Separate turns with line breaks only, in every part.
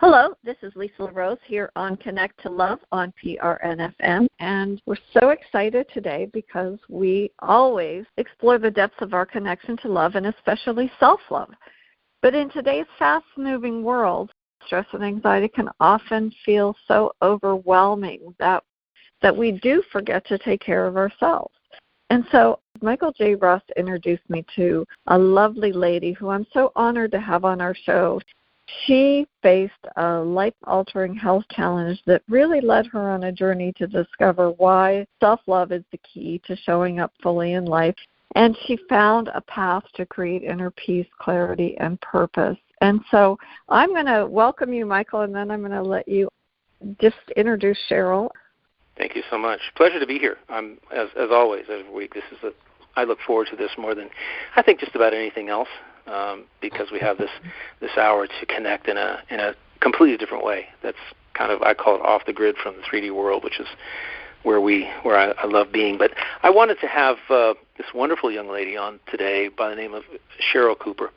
Hello, this is Lisa LaRose here on Connect to Love on PRNFM, and we're so excited today because we always explore the depths of our connection to love and especially self-love. But in today's fast-moving world, stress and anxiety can often feel so overwhelming that we do forget to take care of ourselves. And so Michael J. Ross introduced me to a lovely lady who I'm so honored to have on our show. She faced a life-altering health challenge that really led her on a journey to discover why self-love is the key to showing up fully in life. And she found a path to create inner peace, clarity, and purpose. And so I'm going to welcome you, Michael, and then I'm going to let you just introduce Cheryl.
Thank you so much. Pleasure to be here. As always, every week, I look forward to this more than I think just about anything else. Because we have this hour to connect in a completely different way. That's kind of, I call it off the grid from the 3D world, which is where I love being. But I wanted to have this wonderful young lady on today by the name of Cheryl Cooper.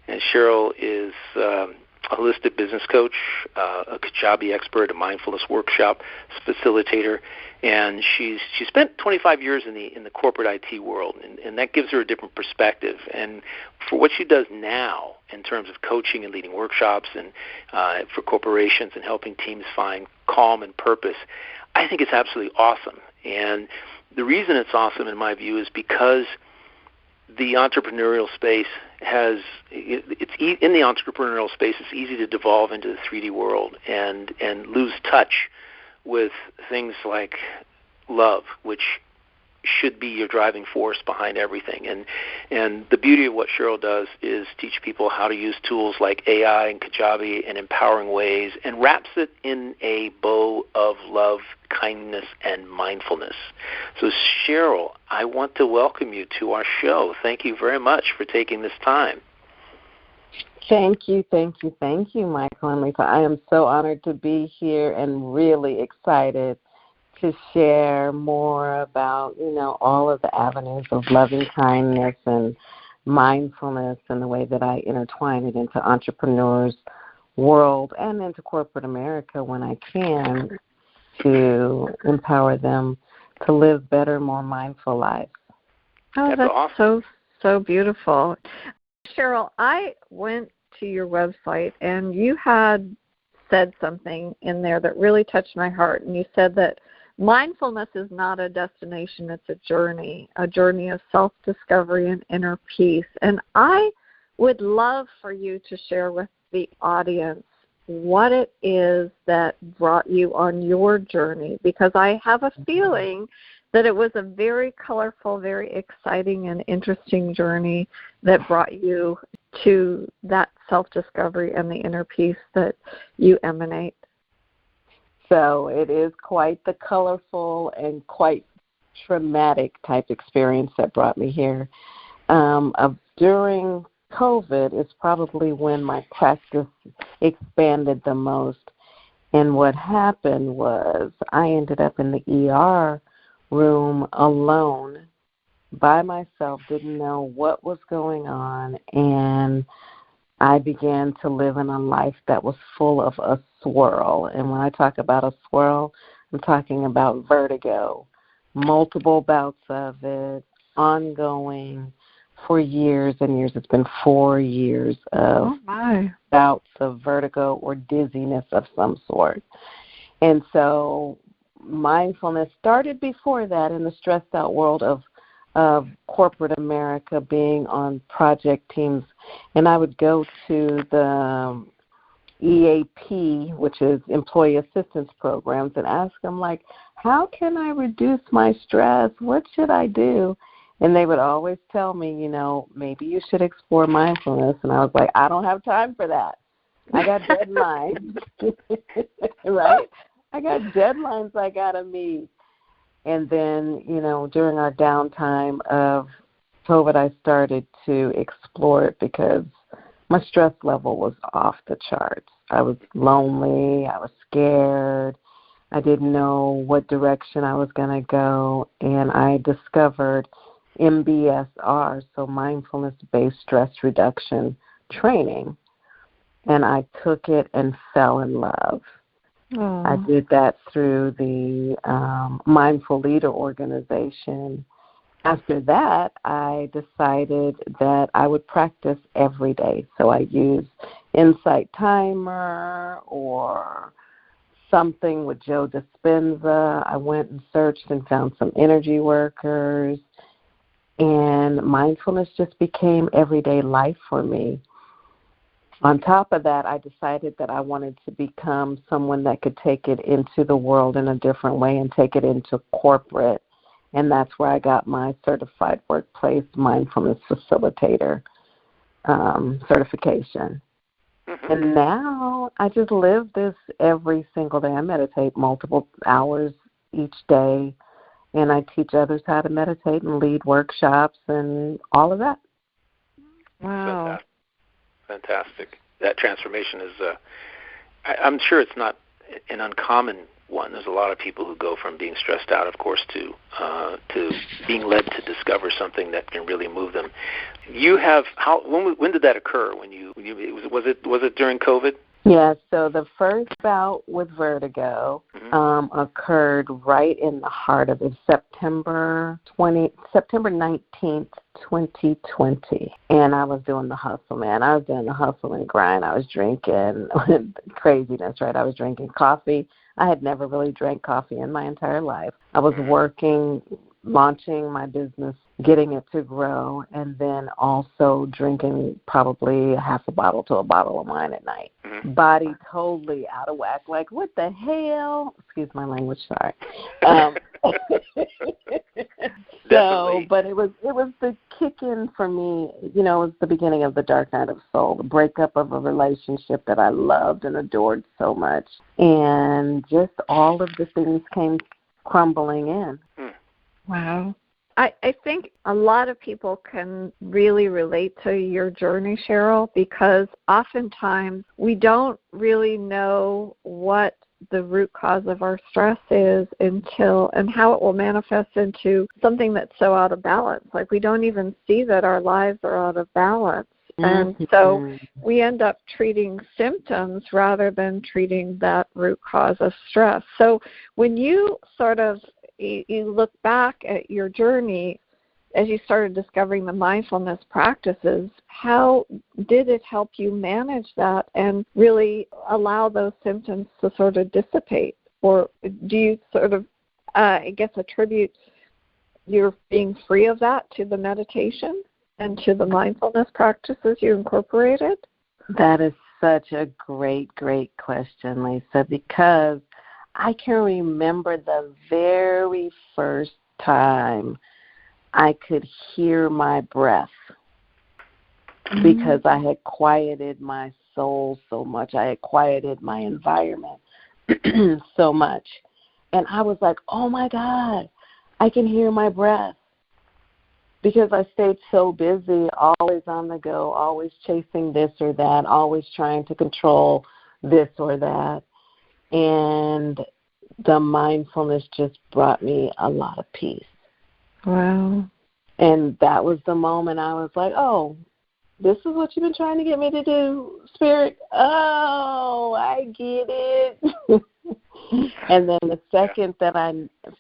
And Cheryl is a holistic business coach, a Kajabi expert, a mindfulness workshop facilitator, and she spent 25 years in the corporate IT world, and that gives her a different perspective. And for what she does now in terms of coaching and leading workshops and for corporations and helping teams find calm and purpose, I think it's absolutely awesome. And the reason it's awesome, in my view, is because the entrepreneurial space in the entrepreneurial space, it's easy to devolve into the 3D world and lose touch with things like love, which should be your driving force behind everything. And the beauty of what Cheryl does is teach people how to use tools like AI and Kajabi in empowering ways, and wraps it in a bow of love, kindness, and mindfulness. So Cheryl, I want to welcome you to our show. Thank you very much for taking this time.
Thank you, Michael and Lisa. I am so honored to be here and really excited to share more about, all of the avenues of loving kindness and mindfulness and the way that I intertwine it into entrepreneurs' world and into corporate America when I can, to empower them to live better, more mindful lives.
Oh, that's
awesome.
So beautiful. Cheryl, I went to your website and you had said something in there that really touched my heart, and you said that mindfulness is not a destination, it's a journey of self-discovery and inner peace. And I would love for you to share with the audience what it is that brought you on your journey, because I have a feeling that it was a very colorful, very exciting, and interesting journey that brought you to that self-discovery and the inner peace that you emanate.
So it is quite the colorful and quite traumatic type experience that brought me here. During COVID is probably when my practice expanded the most. And what happened was I ended up in the ER room alone by myself, didn't know what was going on, and I began to live in a life that was full of a swirl. And when I talk about a swirl, I'm talking about vertigo, multiple bouts of it, ongoing for years and years. It's been 4 years of bouts of vertigo or dizziness of some sort. And so mindfulness started before that in the stressed out world of corporate America, being on project teams. And I would go to the EAP, which is Employee Assistance Programs, and ask them, how can I reduce my stress? What should I do? And they would always tell me, maybe you should explore mindfulness. And I was like, I don't have time for that. I got deadlines, right? I got deadlines I got to meet. And then, during our downtime of COVID, I started to explore it because my stress level was off the charts. I was lonely. I was scared. I didn't know what direction I was going to go. And I discovered MBSR, so Mindfulness-Based Stress Reduction training. and I took it and fell in love.
Oh.
I did that through the Mindful Leader organization. After that, I decided that I would practice every day. So I used Insight Timer or something with Joe Dispenza. I went and searched and found some energy workers, and mindfulness just became everyday life for me. On top of that, I decided that I wanted to become someone that could take it into the world in a different way and take it into corporate, and that's where I got my Certified Workplace Mindfulness Facilitator certification. Mm-hmm. And now I just live this every single day. I meditate multiple hours each day, and I teach others how to meditate and lead workshops and all of that.
Wow.
Fantastic. That transformation is, I'm sure it's not an uncommon one. There's a lot of people who go from being stressed out, of course, to being led to discover something that can really move them. You have when did that occur? Was it during COVID?
Yeah, so the first bout with vertigo occurred right in the heart of it, September 19th, 2020. And I was doing the hustle, man. I was doing the hustle and grind. I was drinking craziness, right? I was drinking coffee. I had never really drank coffee in my entire life. I was working, launching my business, getting it to grow, and then also drinking probably half a bottle to a bottle of wine at night. Mm-hmm. Body totally out of whack. Like, what the hell? Excuse my language, sorry. But it was the kick-in for me. You know, it was the beginning of the dark night of soul, the breakup of a relationship that I loved and adored so much. And just all of the things came crumbling in.
Wow. I think a lot of people can really relate to your journey, Cheryl, because oftentimes we don't really know what the root cause of our stress is and how it will manifest into something that's so out of balance. Like we don't even see that our lives are out of balance. And so we end up treating symptoms rather than treating that root cause of stress. So when you you look back at your journey as you started discovering the mindfulness practices, how did it help you manage that and really allow those symptoms to sort of dissipate? Or do you attribute your being free of that to the meditation and to the mindfulness practices you incorporated?
That is such a great, great question, Lisa, because I can remember the very first time I could hear my breath because I had quieted my soul so much. I had quieted my environment so much. And I was like, oh, my God, I can hear my breath. Because I stayed so busy, always on the go, always chasing this or that, always trying to control this or that. And the mindfulness just brought me a lot of peace.
Wow. And
that was the moment I was like, oh, this is what you've been trying to get me to do, Spirit. Oh, I get it. And then the second that I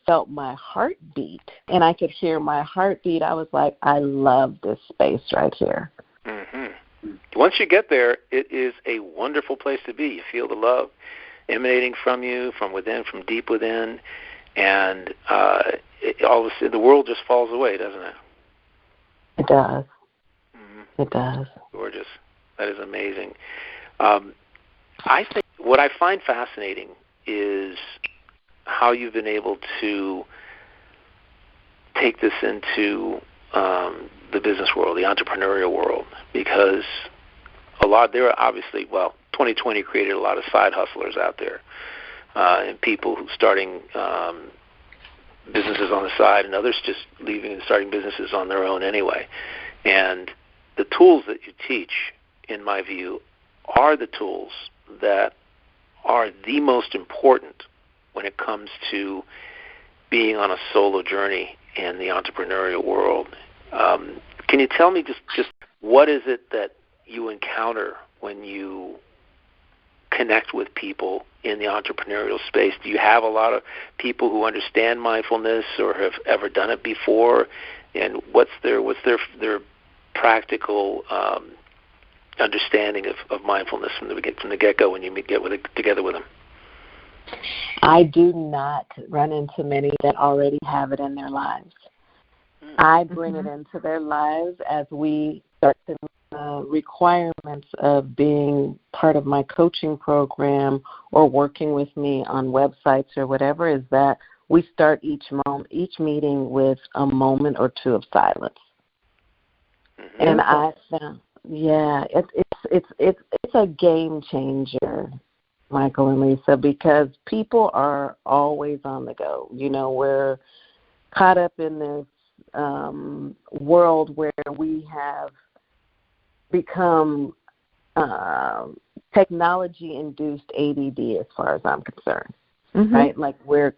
felt my heartbeat and I could hear my heartbeat, I was like, I love this space right here.
Mm-hmm. Once you get there, it is a wonderful place to be. You feel the love emanating from you, from within, from deep within, and all of a sudden the world just falls away, doesn't it?
It does.
Mm-hmm.
It does.
Gorgeous. That is amazing. I think what I find fascinating is how you've been able to take this into the business world, the entrepreneurial world, because there are obviously, 2020 created a lot of side hustlers out there, and people who starting businesses on the side, and others just leaving and starting businesses on their own anyway. And the tools that you teach, in my view, are the tools that are the most important when it comes to being on a solo journey in the entrepreneurial world. Can you tell me just what is it that you encounter when you connect with people in the entrepreneurial space? Do you have a lot of people who understand mindfulness or have ever done it before? And what's their practical understanding of mindfulness from the get-go when you together with them?
I do not run into many that already have it in their lives. I bring it into their lives as we start to requirements of being part of my coaching program or working with me on websites or whatever, is that we start each meeting with a moment or two of silence. And I found, it's a game changer, Michael and Lisa, because people are always on the go. You know, we're caught up in this world where we have become technology-induced ADD as far as I'm concerned, right? Like we're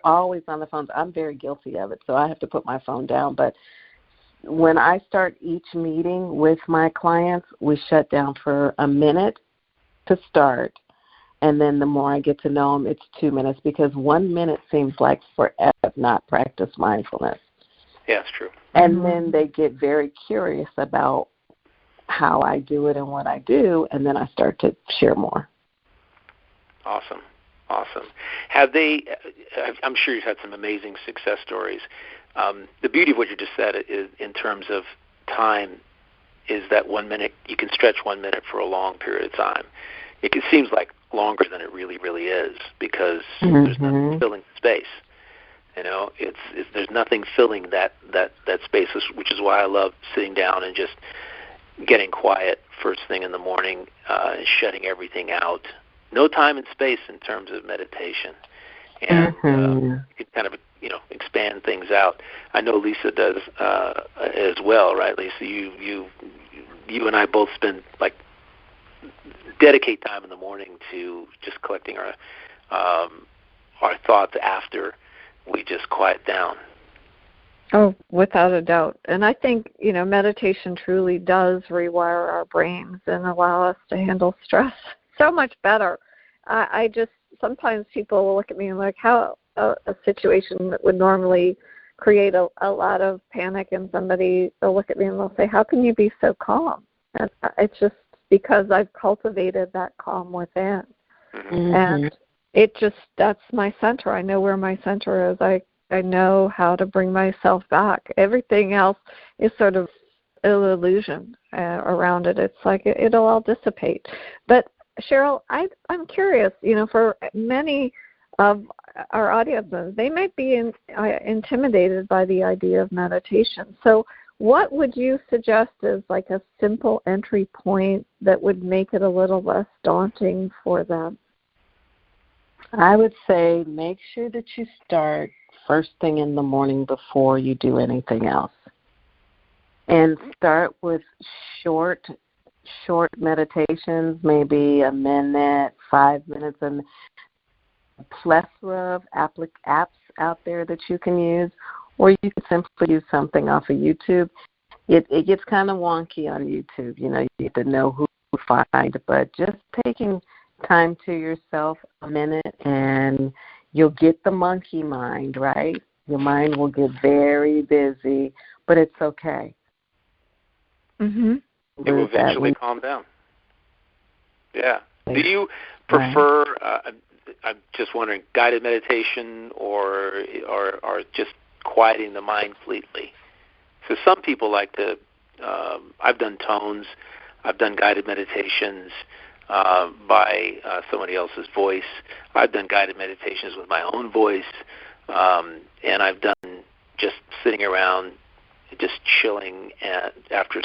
always on the phones. I'm very guilty of it, so I have to put my phone down. But when I start each meeting with my clients, we shut down for a minute to start, and then the more I get to know them, it's 2 minutes, because 1 minute seems like forever not practice mindfulness.
Yeah, it's true.
And then they get very curious about how I do it and what I do, and then I start to share more.
Awesome. Have they, I'm sure you've had some amazing success stories. The beauty of what you just said is, in terms of time, is that 1 minute, you can stretch 1 minute for a long period of time. It seems like longer than it really, really is, because there's nothing filling space. You know, there's nothing filling that space, which is why I love sitting down and just getting quiet first thing in the morning and shutting everything out. No time and space in terms of meditation. And you can kind of, expand things out. I know Lisa does as well, right, Lisa? You and I both spend, dedicate time in the morning to just collecting our thoughts after we just quiet down.
Oh, without a doubt. And I think, meditation truly does rewire our brains and allow us to handle stress so much better. I just, sometimes people will look at me and how a situation that would normally create a lot of panic, and somebody will look at me and they'll say, how can you be so calm? And it's just because I've cultivated that calm within. And that's my center. I know where my center is. I know how to bring myself back. Everything else is sort of an illusion around it. It's like it'll all dissipate. But Cheryl, I'm curious, for many of our audiences, they might be intimidated by the idea of meditation. So what would you suggest is a simple entry point that would make it a little less daunting for them?
I would say make sure that you start first thing in the morning before you do anything else. And start with short meditations, maybe a minute, 5 minutes, and a plethora of apps out there that you can use, or you can simply use something off of YouTube. It gets kind of wonky on YouTube, you have to know who to find, but just taking time to yourself, a minute, and you'll get the monkey mind, right? Your mind will get very busy, but it's okay.
It will eventually calm down. Yeah. Do you prefer, I'm just wondering, guided meditation or just quieting the mind completely? So some people like to, I've done tones, I've done guided meditations by somebody else's voice. I've done guided meditations with my own voice, and I've done just sitting around, just chilling after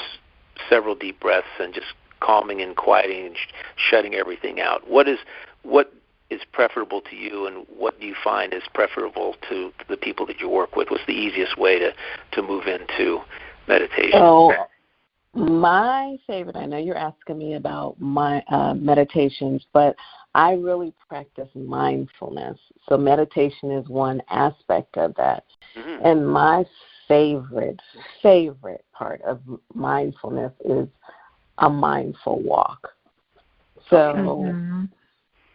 several deep breaths and just calming and quieting and shutting everything out. What is preferable to you, and what do you find is preferable to the people that you work with? What's the easiest way to move into meditation?
So my favorite, I know you're asking me about my meditations, but I really practice mindfulness. So meditation is one aspect of that. And my favorite part of mindfulness is a mindful walk. So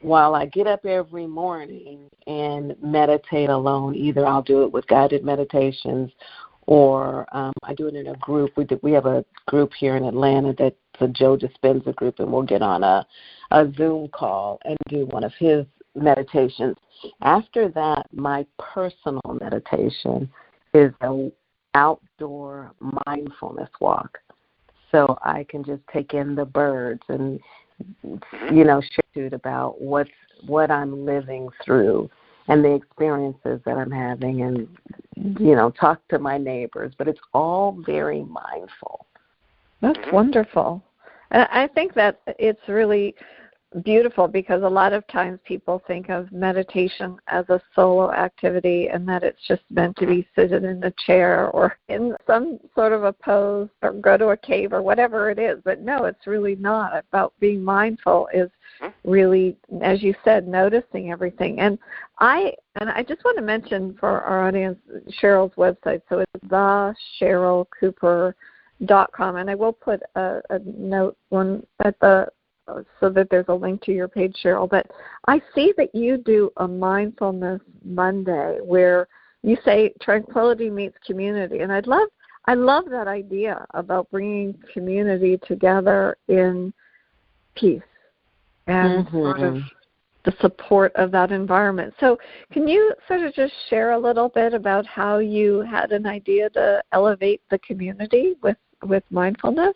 while I get up every morning and meditate alone, either I'll do it with guided meditations or I do it in a group. We have a group here in Atlanta that's a Joe Dispenza group, and we'll get on a Zoom call and do one of his meditations. After that, my personal meditation is an outdoor mindfulness walk. So I can just take in the birds and, share about what I'm living through and the experiences that I'm having and, talk to my neighbors. But it's all very mindful.
That's wonderful. And I think that it's really beautiful because a lot of times people think of meditation as a solo activity and that it's just meant to be seated in a chair or in some sort of a pose or go to a cave or whatever it is. But no, it's really not. About being mindful is really, as you said, noticing everything. And I just want to mention for our audience Cheryl's website. So it's theCherylCooper.com, and I will put a note one at the so that there's a link to your page, Cheryl. But I see that you do a Mindfulness Monday where you say tranquility meets community, and I love that idea about bringing community together in peace and sort of the support of that environment. So can you sort of just share a little bit about how you had an idea to elevate the community with mindfulness?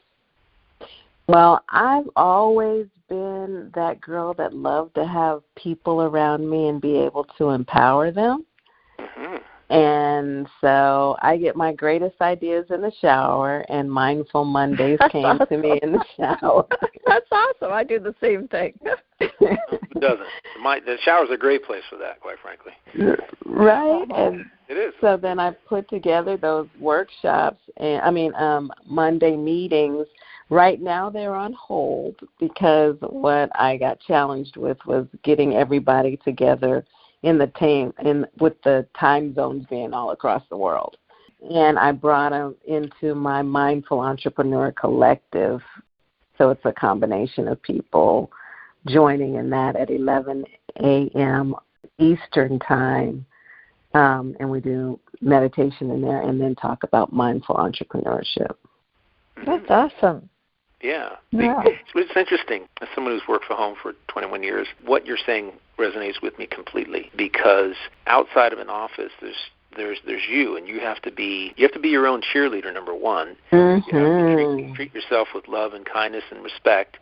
Well, I've always been that girl that loved to have people around me and be able to empower them. And so I get my greatest ideas in the shower, and Mindful Mondays came to me in the shower.
That's awesome. I do the same thing.
It doesn't. The shower's a great place for that, quite frankly.
Right. And
it is.
So then I put together those workshops, Monday meetings. Right now they're on hold because what I got challenged with was getting everybody together with the time zones being all across the world. And I brought them into my Mindful Entrepreneur Collective. So it's a combination of people joining in that at 11 a.m. Eastern time. And we do meditation in there and then talk about mindful entrepreneurship.
That's awesome.
Yeah. It's interesting. As someone who's worked from home for 21 years, what you're saying resonates with me completely because outside of an office, there's you, and you have to be your own cheerleader, number one. You have to treat yourself with love and kindness and respect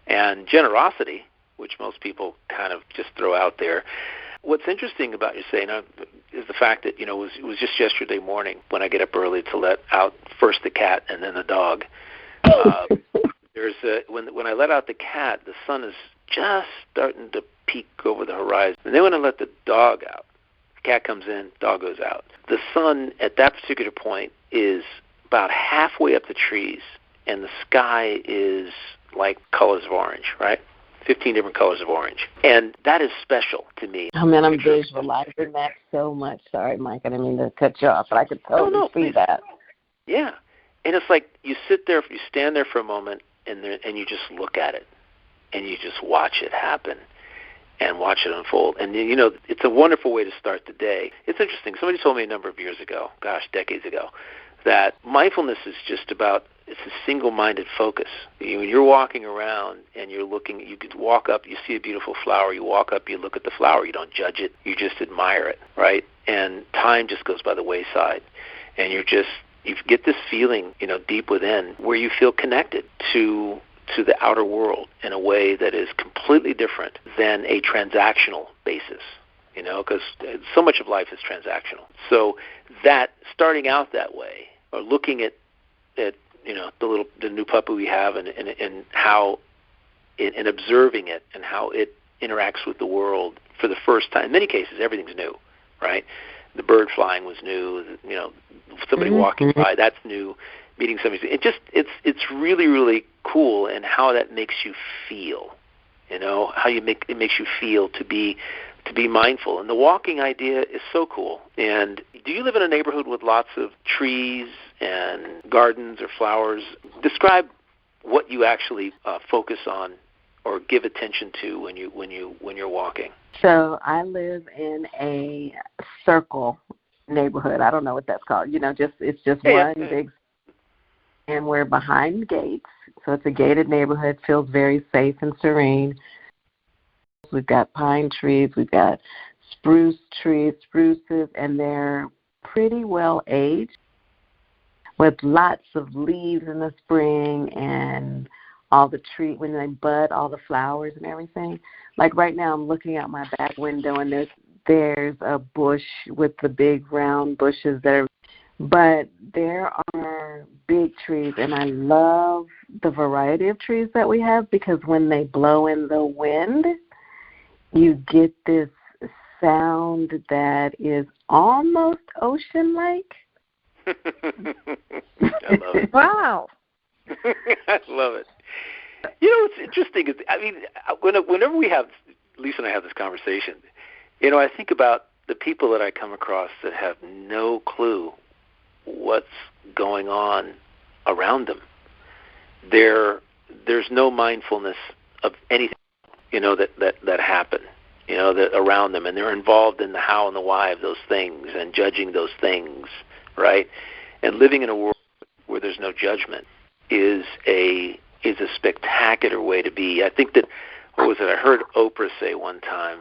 and generosity, which most people kind of just throw out there. What's interesting about you saying is the fact that, it was just yesterday morning when I get up early to let out first the cat and then the dog. When I let out the cat, the sun is just starting to peek over the horizon. And then when I let the dog out, the cat comes in, dog goes out. The sun at that particular point is about halfway up the trees, and the sky is like colors of orange, right? 15 different colors of orange. And that is special to me.
Oh, man, I'm visualizing that so much. Sorry, Mike, I didn't mean to cut you off, but I could totally see that.
Yeah. And it's like you stand there for a moment, and you just look at it, and you just watch it happen and watch it unfold. And, it's a wonderful way to start the day. It's interesting. Somebody told me a number of years ago, decades ago, that mindfulness is just about, it's a single-minded focus. When you're walking around and you're looking, you could walk up, you see a beautiful flower, you walk up, you look at the flower, you don't judge it, you just admire it, right? And time just goes by the wayside, and you get this feeling, deep within where you feel connected to the outer world in a way that is completely different than a transactional basis, because so much of life is transactional. So that starting out that way, or looking at the new puppy we have and how and observing it and how it interacts with the world for the first time. In many cases, everything's new, right? The bird flying was new. Somebody walking by, that's new. Meeting somebody, it's really, really cool, and how that makes you feel. How it makes you feel to be mindful. And the walking idea is so cool. And do you live in a neighborhood with lots of trees and gardens or flowers? Describe what you actually focus on or give attention to when you're walking?
So I live in a circle neighborhood. I don't know what that's called. It's just one big, and we're behind gates. So it's a gated neighborhood. Feels very safe and serene. We've got pine trees. We've got spruces, and they're pretty well aged with lots of leaves in the spring and all the trees, when they bud, all the flowers and everything. Like right now I'm looking out my back window and there's a bush with the big round bushes but there are big trees, and I love the variety of trees that we have because when they blow in the wind, you get this sound that is almost ocean-like.
I love it.
Wow.
I love it. What's interesting is, whenever Lisa and I have this conversation, I think about the people that I come across that have no clue what's going on around them. There's no mindfulness of anything, that happen, that around them, and they're involved in the how and the why of those things and judging those things, right? And living in a world where there's no judgment is a spectacular way to be. I think that, I heard Oprah say one time,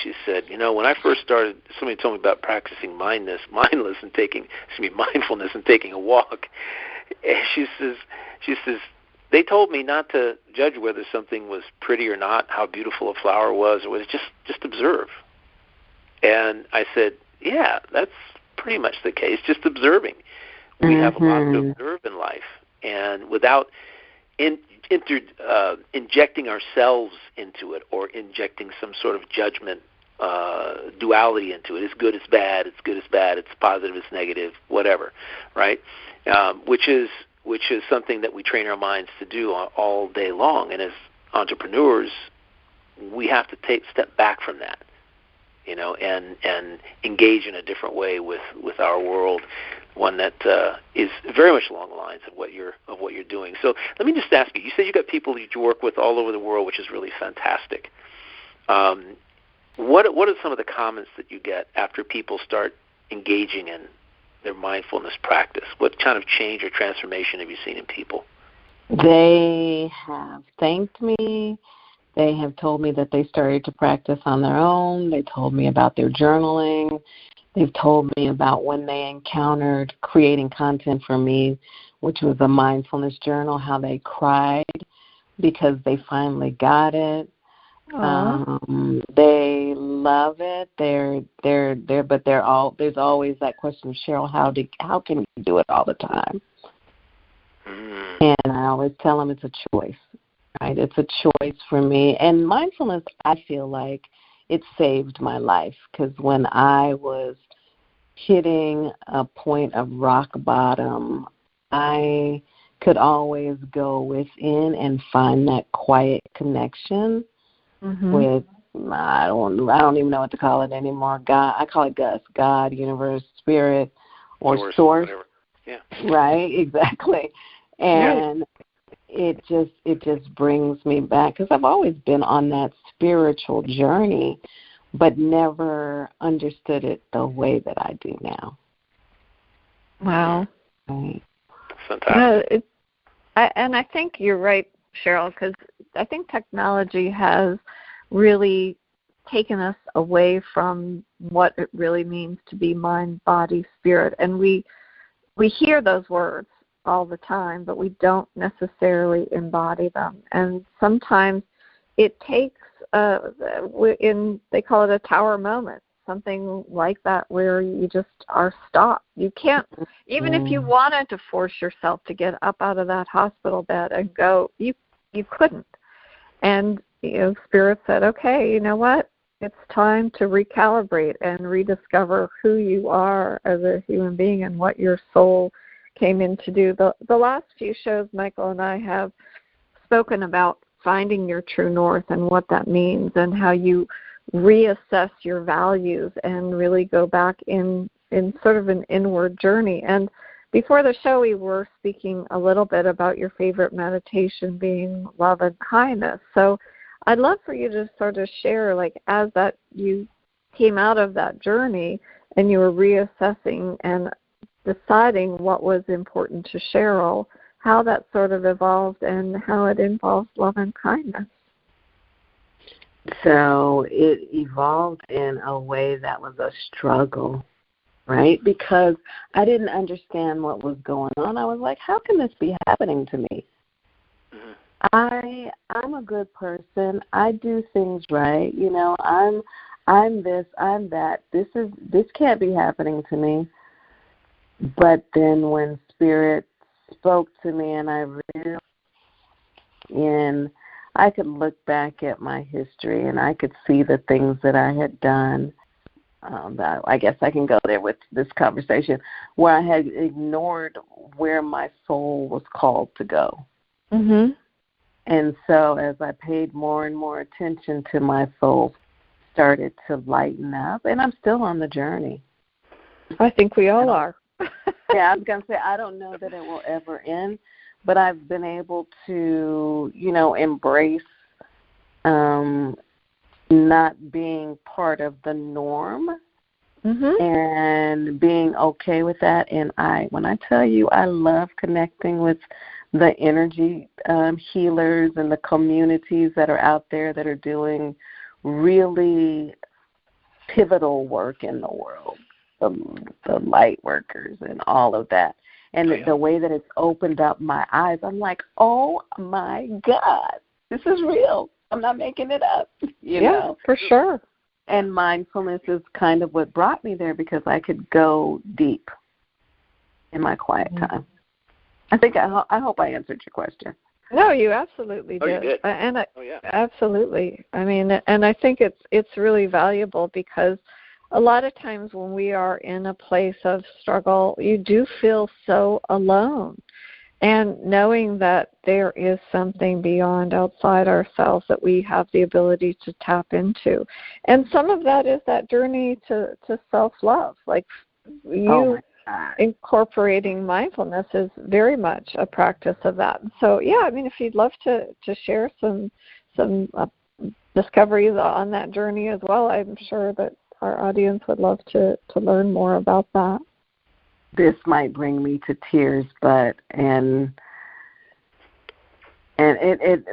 she said, when I first started, somebody told me about practicing mindfulness and taking a walk. And she says, they told me not to judge whether something was pretty or not, how beautiful a flower was, or was just observe. And I said, yeah, that's pretty much the case, just observing. We have a lot to observe in life, and without injecting ourselves into it or injecting some sort of judgment duality into it. It's good, it's bad, it's positive, it's negative, whatever, right? Which is something that we train our minds to do all day long. And as entrepreneurs, we have to step back from that, and engage in a different way with our world, one that is very much along the lines of what you're doing. So let me just ask you. You said you got people that you work with all over the world, which is really fantastic. What are some of the comments that you get after people start engaging in their mindfulness practice? What kind of change or transformation have you seen in people?
They have thanked me. They have told me that they started to practice on their own. They told me about their journaling. They've told me about when they encountered creating content for me, which was a mindfulness journal, how they cried because they finally got it. They love it. But there's always that question, Cheryl, how can you do it all the time? And I always tell them it's a choice, right? It's a choice for me. And mindfulness, I feel like it saved my life, because when I was hitting a point of rock bottom, I could always go within and find that quiet connection with, I don't even know what to call it anymore. God, I call it God, universe, spirit, or source.
Yeah.
Right, exactly. And it just brings me back, because I've always been on that spiritual journey, but never understood it the way that I do now.
Wow.
Right.
Fantastic.
And I think you're right, Cheryl, because I think technology has really taken us away from what it really means to be mind, body, spirit. And we hear those words all the time, but we don't necessarily embody them. And sometimes it takes, they call it a tower moment, something like that, where you just are stopped. You can't, even if you wanted to force yourself to get up out of that hospital bed and go, you couldn't. And Spirit said, okay, you know what? It's time to recalibrate and rediscover who you are as a human being and what your soul came in to do. The last few shows, Michael and I have spoken about finding your true north and what that means, and how you reassess your values and really go back in sort of an inward journey. And before the show, we were speaking a little bit about your favorite meditation being love and kindness. So I'd love for you to sort of share, like, as that you came out of that journey and you were reassessing and deciding what was important to Cheryl, how that sort of evolved and how it involves love and kindness.
So it evolved in a way that was a struggle, right? Because I didn't understand what was going on. I was like, how can this be happening to me? I'm a good person. I do things right. You know, I'm this, I'm that. This can't be happening to me. But then when Spirit spoke to me and I realized, and I could look back at my history and I could see the things that I had done. I guess I can go there with this conversation, where I had ignored where my soul was called to go.
Mm-hmm.
And so as I paid more and more attention to my soul, started to lighten up, and I'm still on the journey.
I think we all are.
Yeah, I was going to say, I don't know that it will ever end, but I've been able to, you know, embrace not being part of the norm, and being okay with that. And when I tell you, I love connecting with the energy healers and the communities that are out there that are doing really pivotal work in the world, the light workers and all of that. And the way that it's opened up my eyes, I'm like, oh, my God, this is real. I'm not making it up. You know?
For sure.
And mindfulness is kind of what brought me there, because I could go deep in my quiet time. I hope I answered your question.
No, you absolutely did.
You did.
Absolutely. I mean, and I think it's really valuable, because a lot of times when we are in a place of struggle, you do feel so alone. And knowing that there is something beyond, outside ourselves, that we have the ability to tap into. And some of that is that journey to self-love. Like you incorporating mindfulness is very much a practice of that. So, yeah, I mean, if you'd love to share some discoveries on that journey as well, I'm sure that our audience would love to learn more about that.
This might bring me to tears, but and it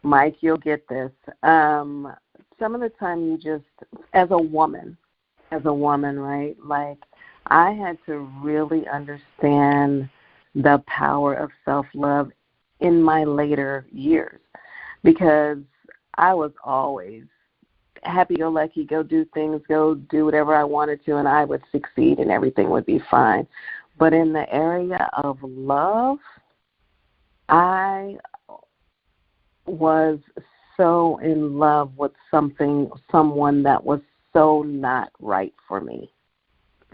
Mike, you'll get this. Some of the time you just, as a woman, right? Like, I had to really understand the power of self-love in my later years, because I was always happy-go-lucky, go do things, go do whatever I wanted to, and I would succeed and everything would be fine. But in the area of love, I was so in love with someone that was so not right for me.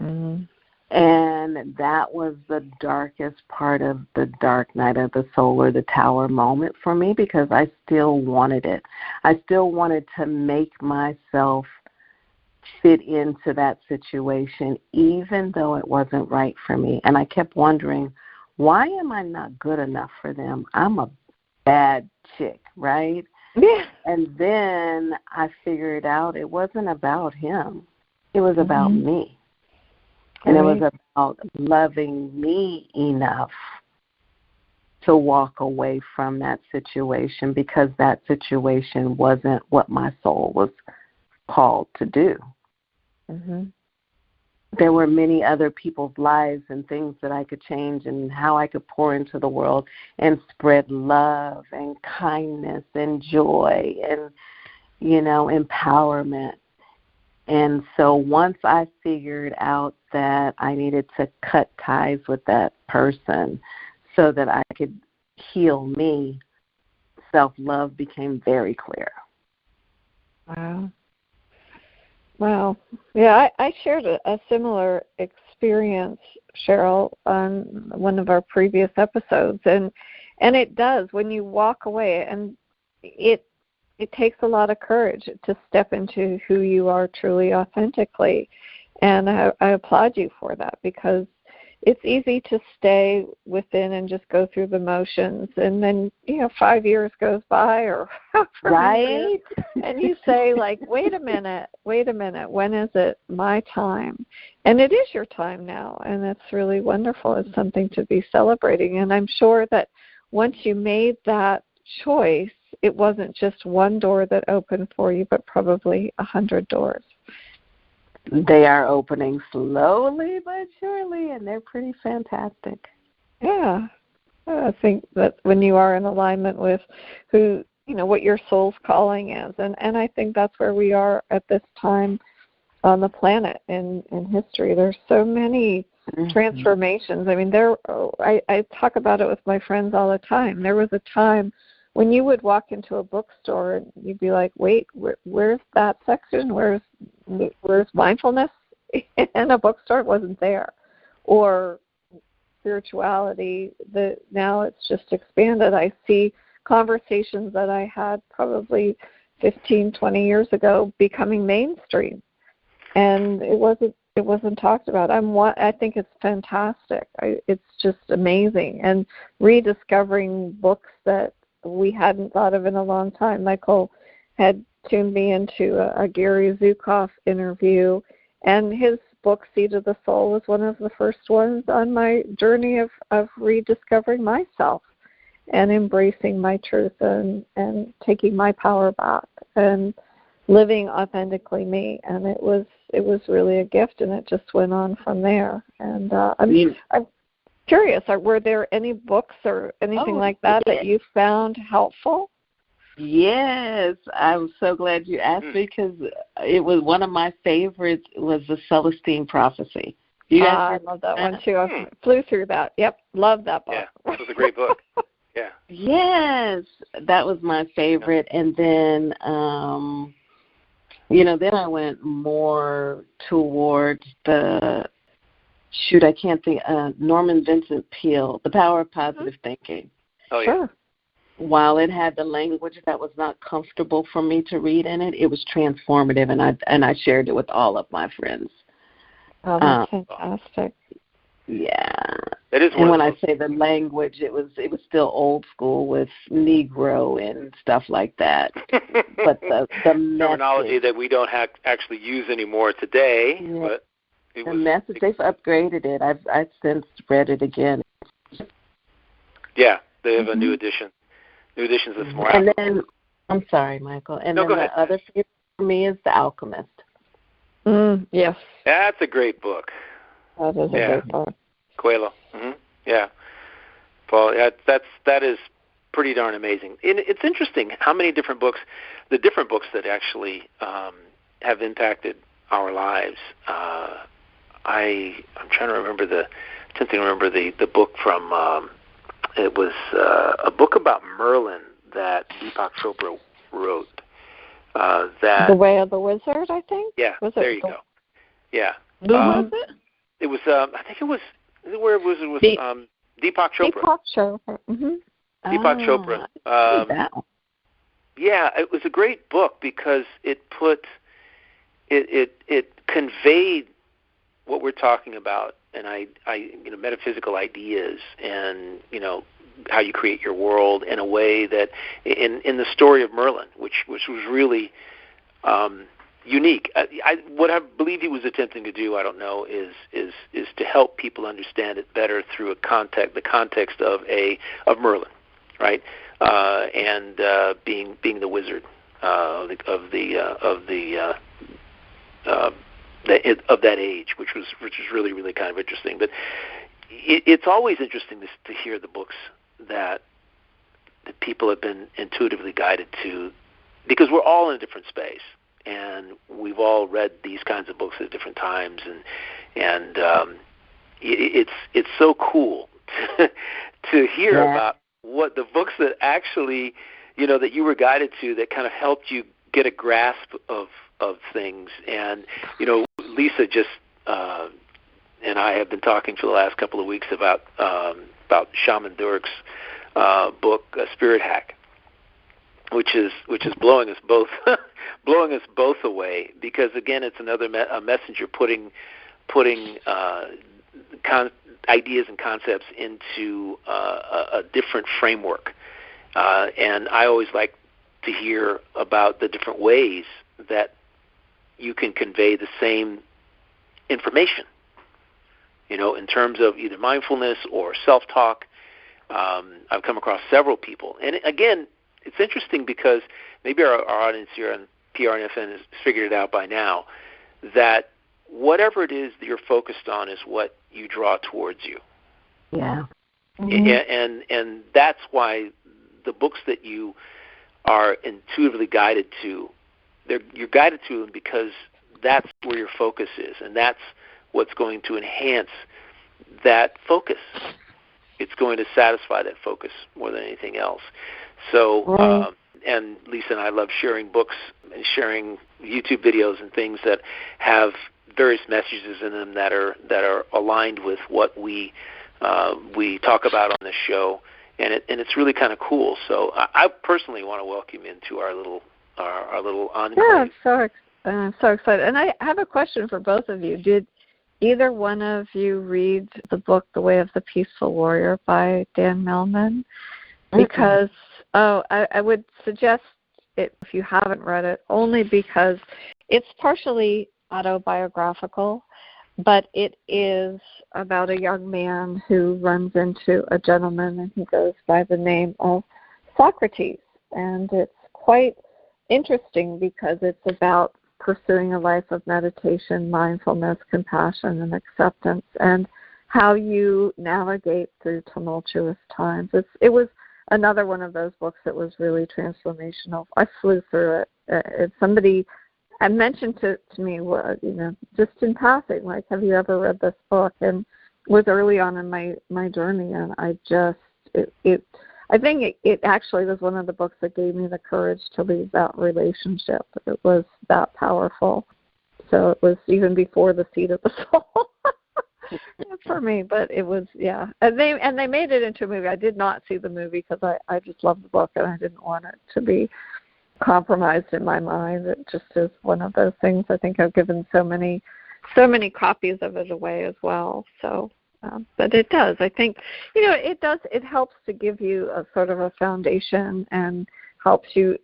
Mm-hmm. And that was the darkest part of the dark night of the soul, or the tower moment for me, because I still wanted it. I still wanted to make myself fit into that situation, even though it wasn't right for me. And I kept wondering, why am I not good enough for them? I'm a bad chick, right?
Yeah.
And then I figured out it wasn't about him. It was about me. And it was about loving me enough to walk away from that situation, because that situation wasn't what my soul was called to do. Mm-hmm. There were many other people's lives and things that I could change, and how I could pour into the world and spread love and kindness and joy and, you know, empowerment. And so once I figured out that I needed to cut ties with that person so that I could heal me, self-love became very clear.
Wow. Yeah, I shared a similar experience, Cheryl, on one of our previous episodes. And it does, when you walk away, and it takes a lot of courage to step into who you are truly, authentically. And I applaud you for that, because it's easy to stay within and just go through the motions, and then 5 years goes by or however many years, and you say, like, wait a minute, when is it my time? And it is your time now, and it's really wonderful. It's something to be celebrating, and I'm sure that once you made that choice, it wasn't just one door that opened for you, but probably 100 doors.
They are opening slowly but surely, and they're pretty fantastic.
Yeah. I think that when you are in alignment with who, what your soul's calling is, and I think that's where we are at this time on the planet in history. There's so many transformations. I mean, I talk about it with my friends all the time. There was a time when you would walk into a bookstore and you'd be like, wait, where's that section? Where's mindfulness in a bookstore? It wasn't there. Or spirituality, now it's just expanded. I see conversations that I had probably 15, 20 years ago becoming mainstream. And it wasn't talked about. I think it's fantastic. It's just amazing. And rediscovering books that we hadn't thought of in a long time. Michael had tuned me into a Gary Zukav interview, and his book, Seed of the Soul, was one of the first ones on my journey of rediscovering myself and embracing my truth and taking my power back and living authentically me. And it was really a gift, and it just went on from there. And I'm curious, were there any books or anything like that that you found helpful?
Yes, I'm so glad you asked me, because it was one of my favorites. Was the Celestine Prophecy.
I love that one too. I flew through that. Yep, love that book.
Yeah, that was a great book. Yeah.
Yes, that was my favorite. And then, then I went more towards I can't think, Norman Vincent Peale, The Power of Positive Thinking.
Oh, yeah.
Sure.
While it had the language that was not comfortable for me to read in it, it was transformative, and I shared it with all of my friends.
Oh, that's fantastic.
Yeah.
It is.
And when I say the language, it was still old school with Negro and stuff like that. But the
terminology
message,
that we don't actually use anymore today.
Yeah.
But
the message, they've upgraded it. I've since read it again.
Yeah, they have a new edition. New editions this morning.
And then, I'm sorry, Michael. And then the other favorite for me is The Alchemist.
Yes.
That's a great book.
That is a great book.
Coelho. Yeah. Paul, that is pretty darn amazing. And it's interesting how many different books that actually have impacted our lives. I'm trying to remember the book from. It was a book about Merlin that Deepak Chopra wrote.
The Way of the Wizard, I think.
Yeah. There you go. Yeah.
Who was it?
It was. I think it was. Where was it? Was Deepak Chopra.
Deepak Chopra.
Deepak Chopra. Yeah, it was a great book because it conveyed what we're talking about, and metaphysical ideas, and how you create your world in a way that in the story of Merlin, which was really unique. What I believe he was attempting to do, I don't know, is to help people understand it better through the context of Merlin, right? And being the wizard of that age, which was really, really kind of interesting. But it's always interesting to hear the books that people have been intuitively guided to, because we're all in a different space, and we've all read these kinds of books at different times, and it's so cool to hear about what the books that actually that you were guided to, that kind of helped you get a grasp of things. And Lisa just and I have been talking for the last couple of weeks about Shaman Durek's book, Spirit Hack, which is blowing us both away, because again, it's another a messenger putting ideas and concepts into a different framework. And I always like to hear about the different ways that you can convey the same information, in terms of either mindfulness or self-talk. I've come across several people. And again, it's interesting because maybe our audience here on PRNFN has figured it out by now, that whatever it is that you're focused on is what you draw towards you.
Yeah.
Mm-hmm. And that's why the books that you are intuitively guided to, you're guided to them because that's where your focus is, and that's what's going to enhance that focus. It's going to satisfy that focus more than anything else. So, and Lisa and I love sharing books and sharing YouTube videos and things that have various messages in them that are aligned with what we talk about on this show, and it's really kind of cool. So I personally want to welcome you into our little enclave.
Yeah, I'm so excited. And I have a question for both of you. Did either one of you read the book The Way of the Peaceful Warrior by Dan Millman? Because I would suggest it if you haven't read it, only because it's partially autobiographical, but it is about a young man who runs into a gentleman, and he goes by the name of Socrates. And it's quite interesting because it's about pursuing a life of meditation, mindfulness, compassion, and acceptance, and how you navigate through tumultuous times. It was another one of those books that was really transformational. I flew through it. Somebody had mentioned to me, just in passing, like, have you ever read this book? And it was early on in my journey, and I think it actually was one of the books that gave me the courage to leave that relationship. It was that powerful. So it was even before The Seed of the Soul for me. But it was, yeah. And they made it into a movie. I did not see the movie because I just loved the book and I didn't want it to be compromised in my mind. It just is one of those things. I think I've given so many copies of it away as well. So. But it does. I think, it does. It helps to give you a sort of a foundation and helps you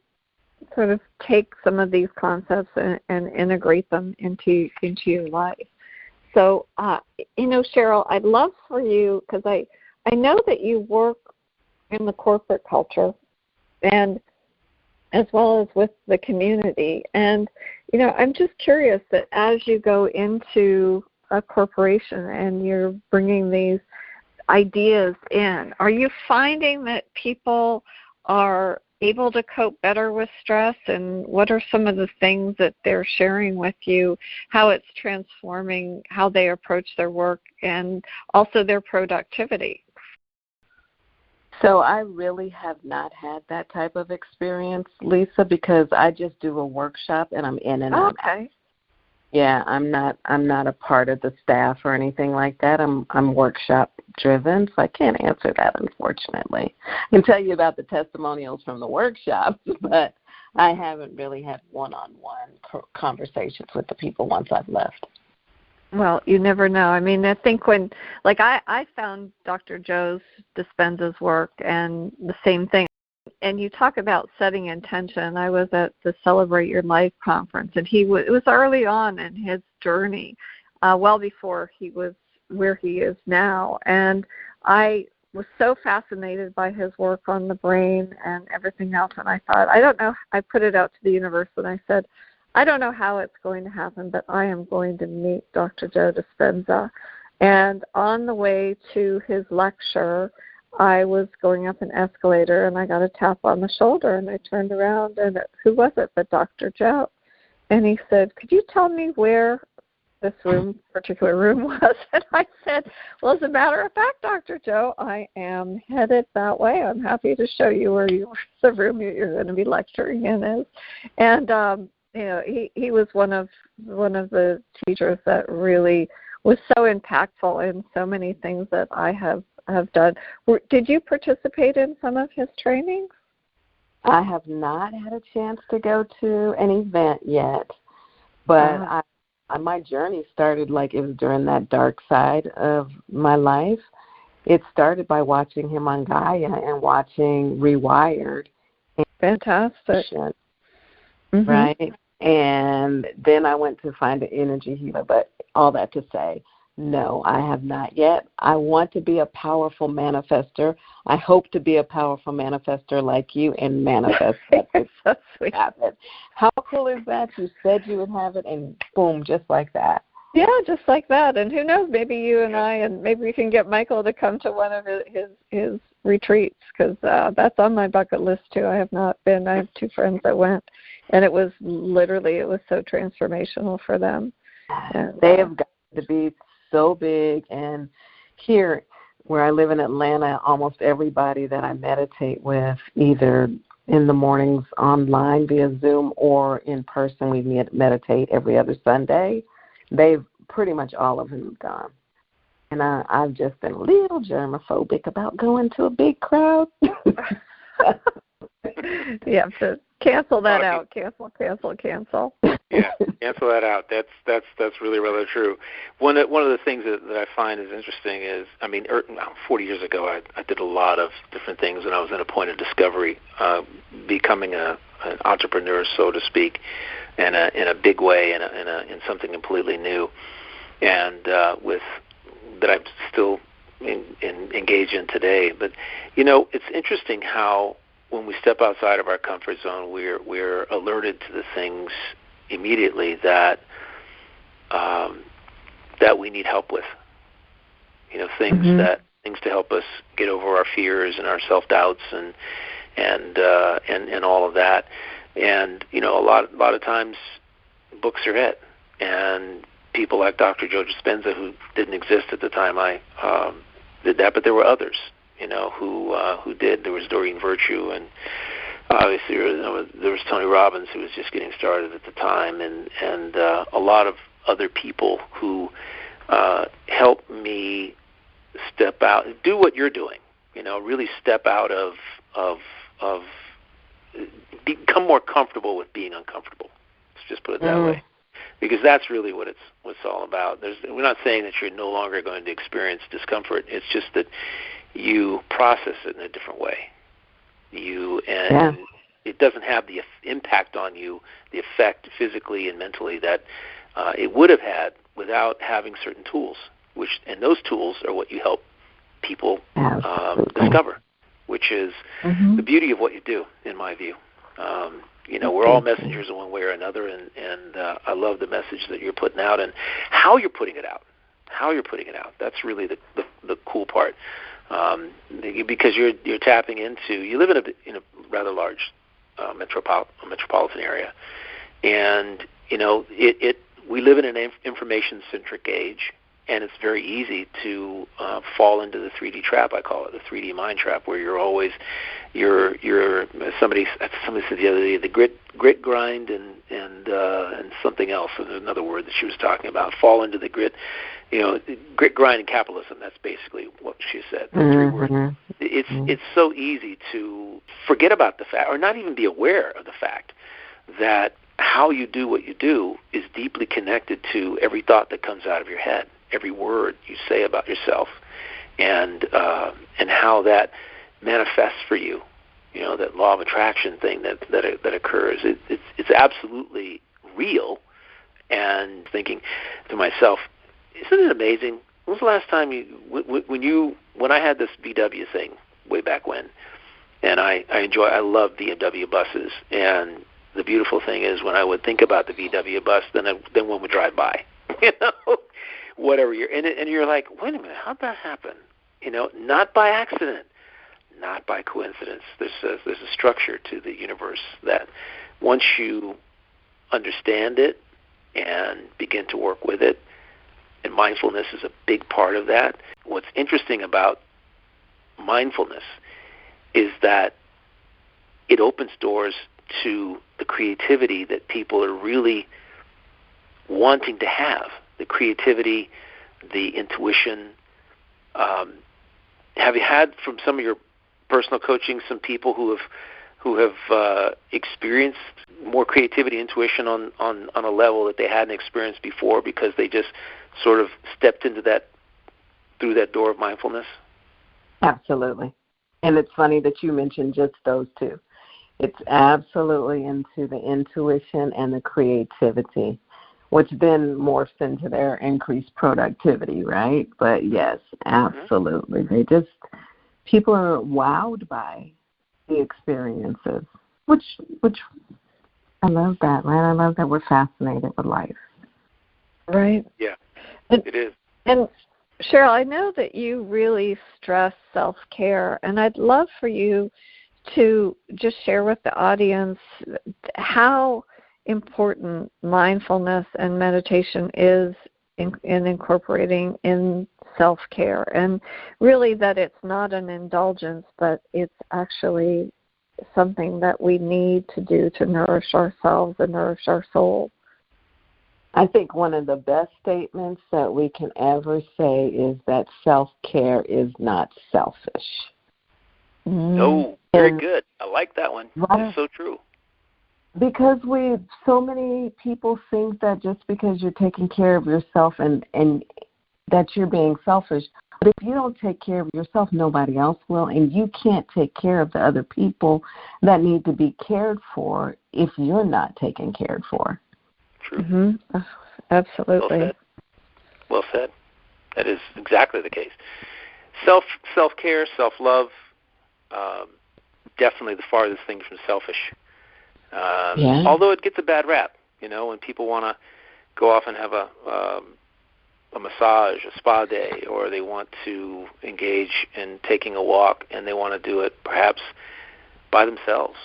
sort of take some of these concepts and integrate them into your life. So, Cheryl, I'd love for you, because I know that you work in the corporate culture and as well as with the community. And, I'm just curious that as you go into a corporation and you're bringing these ideas in, are you finding that people are able to cope better with stress, and what are some of the things that they're sharing with you, how it's transforming how they approach their work and also their productivity?
So I really have not had that type of experience, Lisa, because I just do a workshop and I'm in and out.
Okay.
Yeah, I'm not a part of the staff or anything like that. I'm workshop driven, so I can't answer that, unfortunately. I can tell you about the testimonials from the workshops, but I haven't really had one-on-one conversations with the people once I've left.
Well, you never know. I mean, I think when, like, I found Dr. Joe Dispenza's work, and the same thing. And you talk about setting intention. I was at the Celebrate Your Life conference, and it was early on in his journey, well before he was where he is now. And I was so fascinated by his work on the brain and everything else. And I thought, I don't know. I put it out to the universe, and I said, I don't know how it's going to happen, but I am going to meet Dr. Joe Dispenza. And on the way to his lecture, I was going up an escalator, and I got a tap on the shoulder, and I turned around, and who was it but Dr. Joe? And he said, could you tell me where this particular room was? And I said, well, as a matter of fact, Dr. Joe, I am headed that way. I'm happy to show you where the room you're going to be lecturing in is. And, he was one of the teachers that really was so impactful in so many things that I have done. Did you participate in some of his trainings?
I have not had a chance to go to an event yet, but my journey started like it was during that dark side of my life. It started by watching him on Gaia and watching Rewired.
Fantastic.
Mm-hmm. Right? And then I went to find an energy healer. But all that to say, no, I have not yet. I want to be a powerful manifester. I hope to be a powerful manifester like you and manifest that. It's so sweet. How cool is that? You said you would have it, and boom, just like that.
Yeah, just like that. And who knows, maybe you and I, and maybe we can get Michael to come to one of his retreats, because that's on my bucket list, too. I have not been. I have 2 friends that went, and it was so transformational for them. And,
they have got to be so big. And here where I live in Atlanta, almost everybody that I meditate with, either in the mornings online via Zoom or in person, we meditate every other Sunday. They've pretty much all of them gone. And I've just been a little germophobic about going to a big crowd.
You
have to cancel that out. Cancel.
Yeah, cancel that out. That's really rather true. One of the things that I find is interesting is, 40 years ago, I did a lot of different things, and I was at a point of discovery, becoming an entrepreneur, so to speak, in a big way, in something completely new, and that I'm still engaged in today. But it's interesting how when we step outside of our comfort zone, we're alerted to the things immediately that we need help with. Things to help us get over our fears and our self-doubts and all of that. And a lot of times books are it, and people like Dr. Joe Dispenza, who didn't exist at the time I did that, but there were others, who did. There was Doreen Virtue, and obviously there was Tony Robbins, who was just getting started at the time, and a lot of other people who helped me step out, do what you're doing, really step out of become more comfortable with being uncomfortable. Let's just put it that way, because that's really what it's all about. We're not saying that you're no longer going to experience discomfort. It's just that you process it in a different way. It doesn't have the impact on you, the effect physically and mentally that it would have had without having certain tools. And those tools are what you help people discover, which is the beauty of what you do, in my view. We're all messengers in one way or another, and I love the message that you're putting out and how you're putting it out. That's really the cool part, because you're tapping into. You live in a rather large metropolitan area, and we live in an information-centric age. And it's very easy to fall into the 3D trap. I call it the 3D mind trap, where you're always somebody said the other day, the grit grind and something else, another word that she was talking about. Fall into the grit grind and capitalism. That's basically what she said. The 3 words. It's so easy to forget about the fact, or not even be aware of the fact that how you do what you do is deeply connected to every thought that comes out of your head. Every word you say about yourself, and how that manifests for you, that law of attraction thing that occurs. It's absolutely real. And thinking to myself, isn't it amazing? When was the last time when I had this VW thing way back when, and I love BMW buses, and the beautiful thing is when I would think about the VW bus, then one would drive by, whatever and you're like, wait a minute, how'd that happen? Not by accident, not by coincidence. There's a structure to the universe that once you understand it and begin to work with it, and mindfulness is a big part of that. What's interesting about mindfulness is that it opens doors to the creativity that people are really wanting to have. The creativity, the intuition. Have you had from some of your personal coaching some people who who have experienced more creativity, intuition on a level that they hadn't experienced before because they just sort of stepped into that through that door of mindfulness?
Absolutely. And it's funny that you mentioned just those two. It's absolutely into the intuition and the creativity, which then morphs into their increased productivity, right? But yes, absolutely. People are wowed by the experiences, which I love that, right? I love that we're fascinated with life.
Right.
Yeah, it is.
And Cheryl, I know that you really stress self-care, and I'd love for you to just share with the audience how important mindfulness and meditation is in incorporating in self-care, and really that it's not an indulgence, but it's actually something that we need to do to nourish ourselves and nourish our soul.
I think one of the best statements that we can ever say is that self-care is not selfish.
Oh, very good. I like that one.
Right.
It's so true.
Because so many people think that just because you're taking care of yourself and that you're being selfish. But if you don't take care of yourself, nobody else will, and you can't take care of the other people that need to be cared for if you're not taken cared for.
True.
Mm-hmm. Absolutely.
Well said. That is exactly the case. Self-care, self-love, definitely the farthest thing from selfish. Although it gets a bad rap, when people want to go off and have a massage, a spa day, or they want to engage in taking a walk, and they want to do it perhaps by themselves.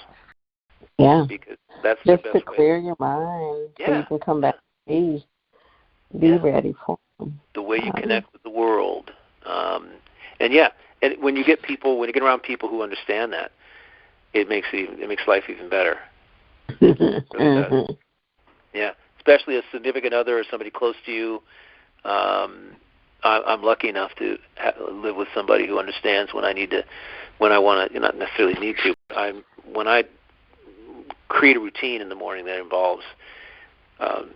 Yeah.
Because that's
just
the best
to
way.
clear your mind so you can come back and be ready for them.
The way you connect with the world. And when you get around people who understand that, it makes life even better.
Mm-hmm.
Yeah, especially a significant other or somebody close to you. I'm lucky enough to live with somebody who understands when I want to, not necessarily need to. When I create a routine in the morning that involves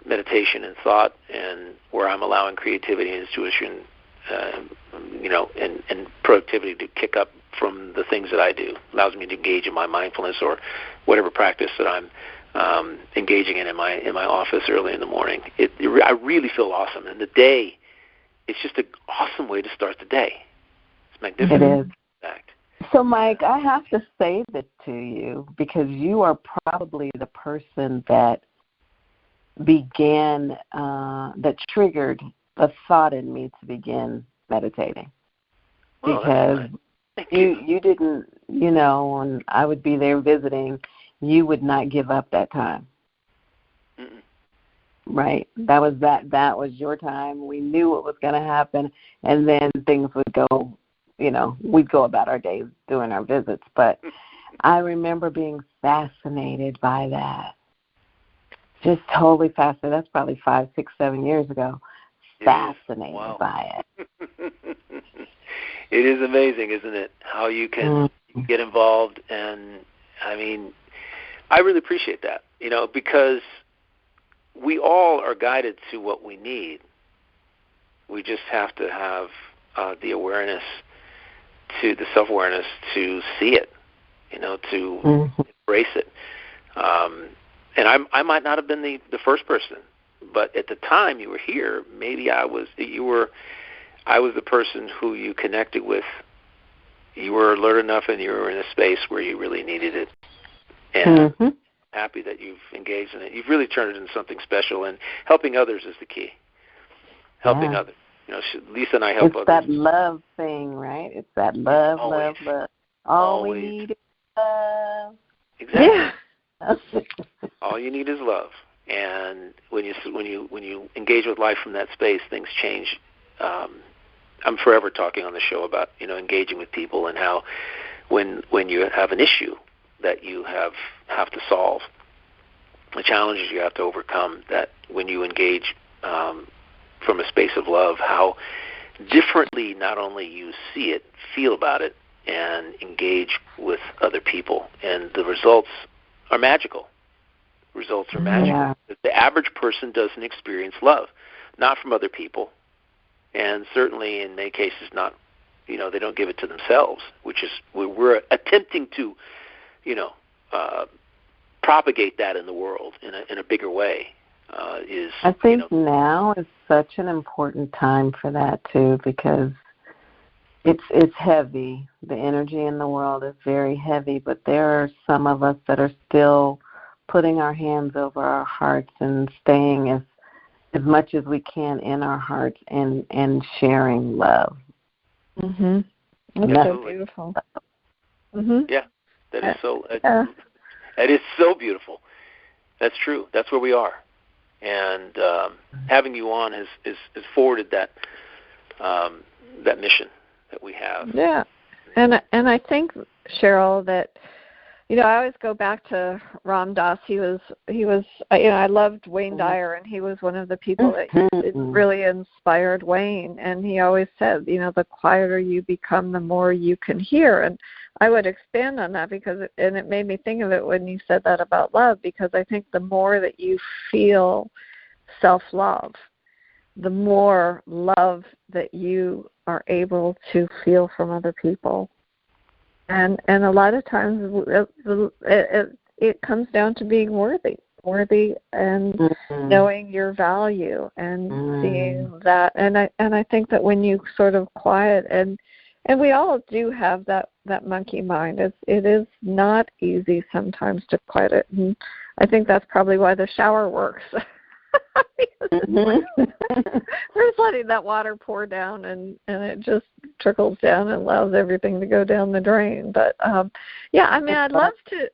meditation and thought, and where I'm allowing creativity and intuition, and productivity to kick up from the things that I do, allows me to engage in my mindfulness or whatever practice that I'm engaging in my office early in the morning. I really feel awesome, and the day, it's just an awesome way to start the day. It's magnificent.
It is.
In fact.
So, Mike, I have to say this to you because you are probably the person that that triggered a thought in me to begin meditating.
Well,
because you didn't, when I would be there visiting, you would not give up that time.
Mm-mm.
Right? That was your time. We knew what was going to happen, and then things would go, we'd go about our days doing our visits. But I remember being fascinated by that. Just totally fascinated. That's probably 5, 6, 7 years ago. Fascinated by it.
It is amazing, isn't it, how you can get involved. And, I really appreciate that, because we all are guided to what we need. We just have to have the awareness, the self-awareness to see it, to embrace it. And I might not have been the first person, but at the time you were here, maybe I was the person who you connected with. You were alert enough, and you were in a space where you really needed it. And I'm happy that you've engaged in it. You've really turned it into something special, and helping others is the key. Helping others. Lisa and I help others.
It's that love thing, right? It's that love,
Always.
love. All we need is love.
Exactly.
Yeah.
All you need is love. And when you engage with life from that space, things change. I'm forever talking on the show about engaging with people and how when you have an issue that you have to solve, the challenges you have to overcome, that when you engage from a space of love, how differently not only you see it, feel about it, and engage with other people. And the results are magical.
Yeah.
The average person doesn't experience love, not from other people, and certainly in many cases not, they don't give it to themselves, which is we're attempting to, propagate that in the world in a bigger way.
I think now is such an important time for that too, because it's heavy. The energy in the world is very heavy, but there are some of us that are still putting our hands over our hearts and staying as much as we can in our hearts and sharing love.
Mhm. That's so beautiful. Mhm.
Yeah, that is so. That is so beautiful. That's true. That's where we are, and having you on has forwarded that mission that we have.
Yeah, and I think, Cheryl, that I always go back to Ram Dass. He was I loved Wayne Dyer, and he was one of the people that really inspired Wayne. And he always said, the quieter you become, the more you can hear. And I would expand on that and it made me think of it when you said that about love, because I think the more that you feel self-love, the more love that you are able to feel from other people. And a lot of times it comes down to being worthy and knowing your value and seeing that. And I think that when you sort of quiet, and we all do have that monkey mind. It is not easy sometimes to quiet it. And I think that's probably why the shower works. We're just letting that water pour down, and it just trickles down and allows everything to go down the drain. But I'd love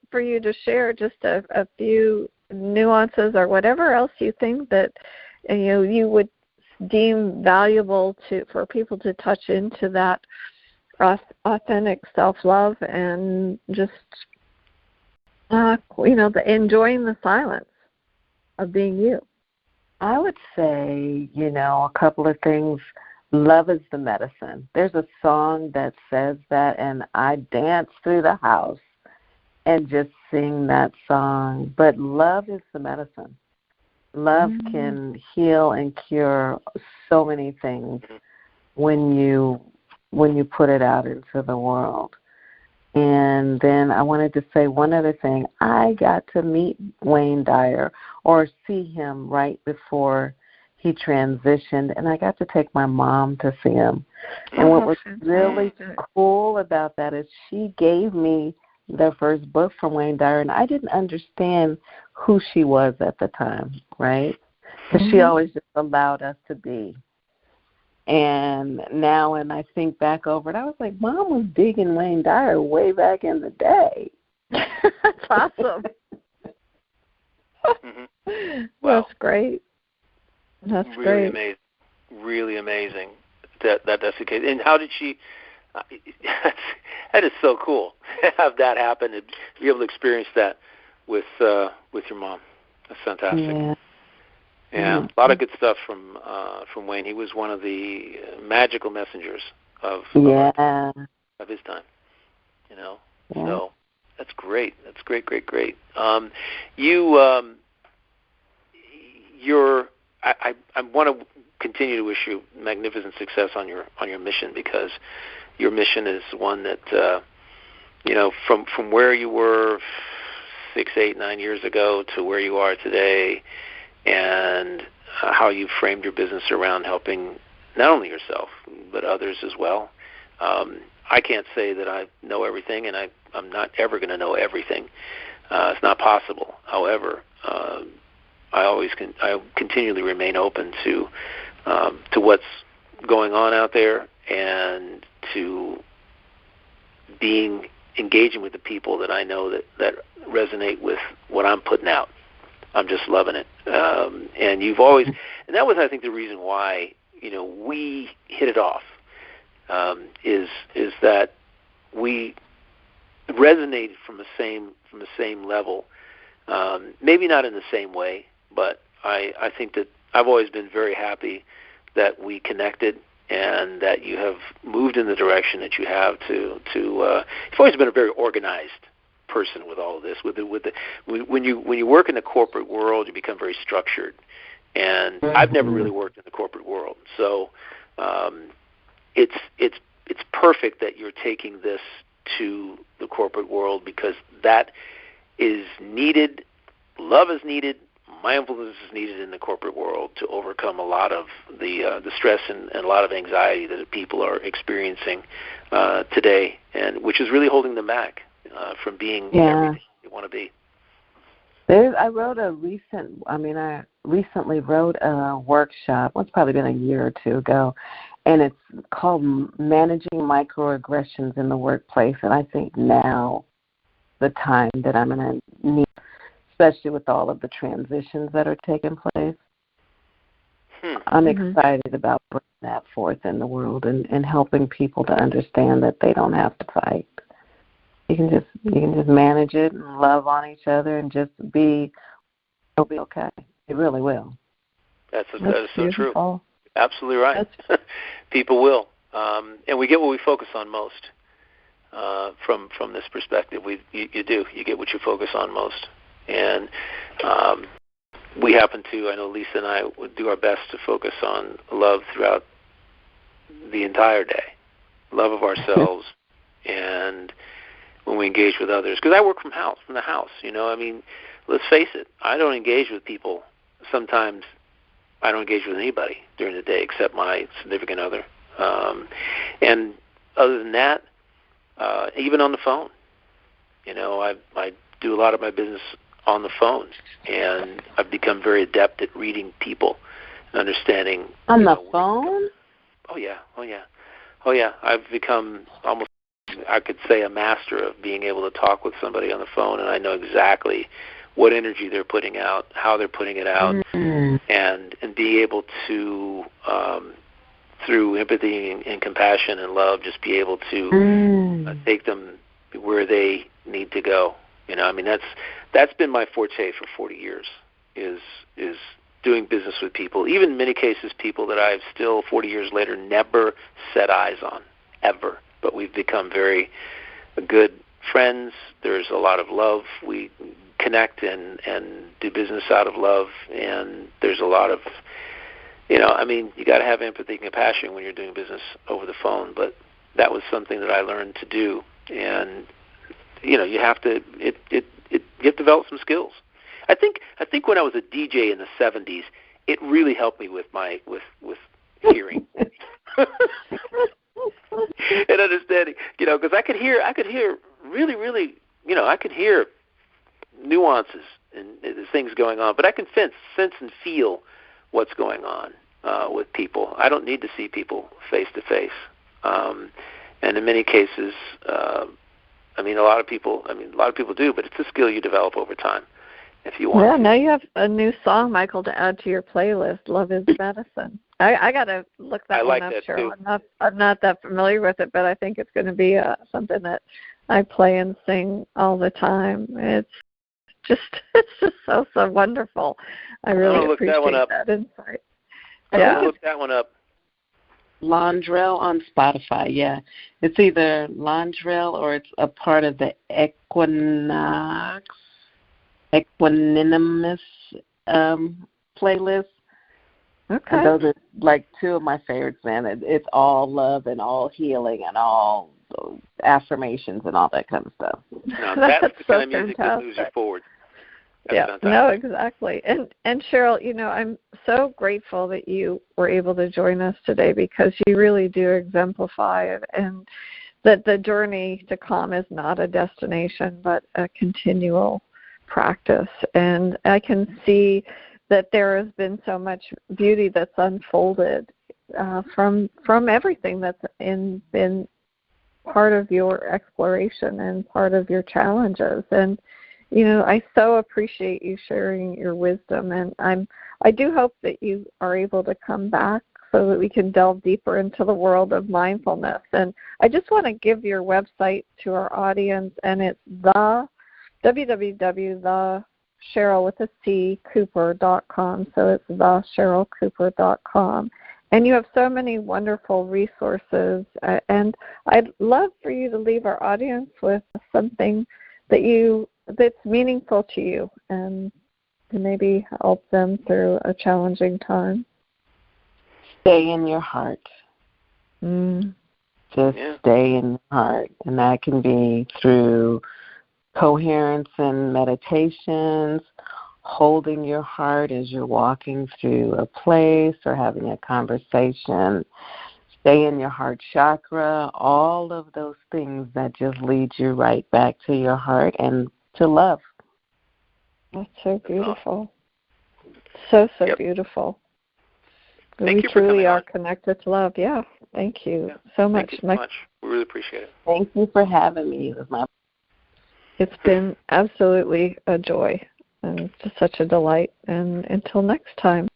for you to share just a few nuances or whatever else you think that you would deem valuable for people to touch into that authentic self-love and just enjoying the silence of being you.
I would say, a couple of things. Love is the medicine. There's a song that says that, and I dance through the house and just sing that song. But love is the medicine. Love can heal and cure so many things when you put it out into the world. And then I wanted to say one other thing. I got to meet Wayne Dyer or see him right before he transitioned, and I got to take my mom to see him. And what was really cool about that is she gave me the first book from Wayne Dyer, and I didn't understand who she was at the time, right? Because she always just allowed us to be. And now when I think back over it, I was like, Mom was digging Wayne Dyer way back in the day.
That's awesome.
Wow.
That's great. That's
really
great.
Amazing. Really amazing that's the case. And how did she that is so cool to have that happen and be able to experience that with your mom. That's fantastic. Yeah, a lot of good stuff from Wayne. He was one of the magical messengers of his time. So that's great. That's great. I want to continue to wish you magnificent success on your mission, because your mission is one that from where you were 6, 8, 9 years ago to where you are today, and how you framed your business around helping not only yourself but others as well. I can't say that I know everything, and I'm not ever going to know everything. It's not possible. However, I continually remain open to what's going on out there, and to engaging with the people that I know that resonate with what I'm putting out. I'm just loving it. And you've always, and that was, I think, the reason why, we hit it off, is that we resonated from the same level. Maybe not in the same way, but I think that I've always been very happy that we connected, and that you have moved in the direction that you have to you've always been a very organized person with all of this. When you work in the corporate world, you become very structured, and I've never really worked in the corporate world, so it's perfect that you're taking this to the corporate world, because that is needed. Love is needed. Mindfulness is needed in the corporate world to overcome a lot of the stress and a lot of anxiety that people are experiencing today, and which is really holding them back from being everything they want to be.
I recently wrote a workshop. It's probably been a year or two ago, and it's called Managing Microaggressions in the Workplace. And I think now the time that I'm going to need, especially with all of the transitions that are taking place. I'm excited about bringing that forth in the world and helping people to understand that they don't have to fight. You can just manage it and love on each other and just it'll be okay. It really will.
That is so true. Absolutely right. People will, and we get what we focus on most. From this perspective, you do. You get what you focus on most. And we happen to, I know Lisa and I would do our best to focus on love throughout the entire day, love of ourselves, and when we engage with others. Because I work from the house, I mean, let's face it, I don't engage with people. Sometimes I don't engage with anybody during the day except my significant other. And other than that, even on the phone, I do a lot of my business on the phone, and I've become very adept at reading people and understanding.
On the phone?
Oh yeah. I've become almost, I could say, a master of being able to talk with somebody on the phone, and I know exactly what energy they're putting out, how they're putting it out, and be able to, through empathy and compassion and love, just be able to take them where they need to go. I mean, that's been my forte for 40 years, is doing business with people, even in many cases people that I've still 40 years later never set eyes on, ever. But we've become very good friends. There's a lot of love. We connect and do business out of love, and there's a lot of, you got to have empathy and compassion when you're doing business over the phone, but that was something that I learned to do, and you have to you have to develop some skills. I think when I was a DJ in the 70s, it really helped me with hearing and understanding, because I could hear really, really, I could hear nuances and things going on, but I can sense and feel what's going on with people. I don't need to see people face to face, and in many cases, a lot of people do, but it's a skill you develop over time if you want.
Yeah, now you have a new song, Michael, to add to your playlist, Love is Medicine. I got to look that one up, Cheryl. I'm not that familiar with it, but I think it's going to be something that I play and sing all the time. It's just so wonderful. I really appreciate that insight.
I'll look that one up.
Londrell on Spotify, yeah. It's either Londrell or it's a part of the Equanimous playlist.
Okay.
And those are like two of my favorites, man. It's all love and all healing and all affirmations and all that kind of stuff.
Now, that's the kind of music that moves you forward.
No, exactly. And Cheryl, I'm so grateful that you were able to join us today, because you really do exemplify it, and that the journey to calm is not a destination but a continual practice. And I can see that there has been so much beauty that's unfolded from everything that's been part of your exploration and part of your challenges. And I so appreciate you sharing your wisdom, and I do hope that you are able to come back so that we can delve deeper into the world of mindfulness. And I just want to give your website to our audience, and it's www.thercherylcooper.com. So it's thercherylcooper.com. And you have so many wonderful resources. And I'd love for you to leave our audience with something that's meaningful to you and to maybe help them through a challenging time.
Stay in your heart. Just stay in your heart. And that can be through coherence and meditations, holding your heart as you're walking through a place or having a conversation. Stay in your heart chakra, all of those things that just lead you right back to your heart and to love.
That's so beautiful. So beautiful.
Thank
we truly are connected to love. Yeah, thank you so much.
Thank you so much. We really appreciate it.
Thank you for having me.
It's been absolutely a joy and just such a delight. And until next time.